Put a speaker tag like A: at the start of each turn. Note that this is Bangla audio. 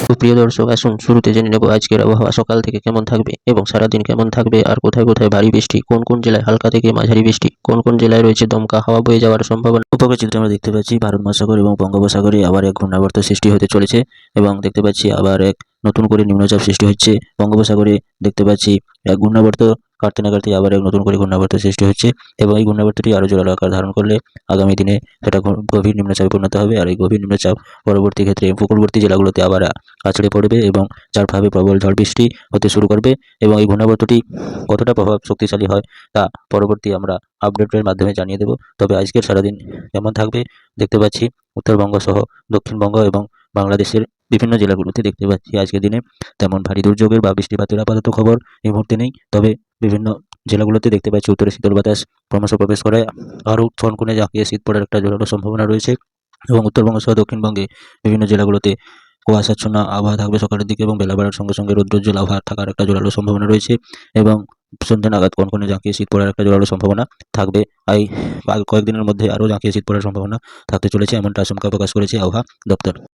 A: সুপ্রিয় দর্শক, আসুন শুরুতে জেনে নেব আজকের আবহাওয়া সকাল থেকে কেমন থাকবে এবং সারাদিন কেমন থাকবে, আর কোথায় কোথায় ভারী বৃষ্টি, কোন কোন জেলায় হালকা থেকে মাঝারি বৃষ্টি, কোন কোন জেলায় রয়েছে দমকা হাওয়া বয়ে যাওয়ার সম্ভাবনা।
B: উপরের চিত্রে আমরা দেখতে পাচ্ছি ভারত মহাসাগর এবং বঙ্গোপসাগরে আবার এক ঘূর্ণাবর্ত সৃষ্টি হতে চলেছে এবং দেখতে পাচ্ছি আবার এক নতুন করে নিম্নচাপ সৃষ্টি হচ্ছে। বঙ্গোপসাগরে দেখতে পাচ্ছি এক ঘূর্ণাবর্ত কাটতে না কাটতে আবার এক নতুন করে ঘূর্ণাবর্ত সৃষ্টি হচ্ছে এবং এই ঘূর্ণাবর্তটি আরও জোরালো আকার ধারণ করলে আগামী দিনে সেটা গভীর নিম্নচাপে পরিণত হবে। আর এই গভীর নিম্নচাপ পরবর্তী ক্ষেত্রে উপকূলবর্তী জেলাগুলোতে আবার আছড়ে পড়বে এবং যার প্রভাবে প্রবল ঝড় বৃষ্টি হতে শুরু করবে। এবং এই ঘূর্ণাবর্তটি কতটা প্রভাব শক্তিশালী হয় তা পরবর্তী আমরা আপডেটের মাধ্যমে জানিয়ে দেব। তবে আজকের সারাদিন কেমন থাকবে দেখতে পাচ্ছি উত্তরবঙ্গ সহ দক্ষিণবঙ্গ এবং বাংলাদেশের বিভিন্ন জেলাগুলোতে দেখতে পাচ্ছি আজকের দিনে তেমন ভারী দুর্যোগের বা বৃষ্টিপাতের আপাতত খবর এই মুহূর্তে নেই। তবে বিভিন্ন জেলাগুলোতে দেখতে পাচ্ছি উত্তরে শীতল বাতাস ক্রমশ প্রবেশ করে আরও কনকনে জাঁকিয়ে শীত পড়ার একটা জোরালো সম্ভাবনা রয়েছে এবং উত্তরবঙ্গ সহ দক্ষিণবঙ্গে বিভিন্ন জেলাগুলোতে কুয়াশাচ্ছন্ন আবহাওয়া থাকবে সকালের দিকে এবং বেলা বাড়ার সঙ্গে সঙ্গে রৌদ্রোজ্জ্বল আবহাওয়া থাকার একটা জোরালো সম্ভাবনা রয়েছে এবং সন্ধ্যা নাগাদ কনকনে জাঁকিয়ে শীত পড়ার একটা জোরালো সম্ভাবনা থাকবে। এই কয়েকদিনের মধ্যে আরও জাঁকিয়ে শীত পড়ার সম্ভাবনা থাকতে চলেছে, এমনটা আশঙ্কা প্রকাশ করেছে আবহাওয়া দপ্তর।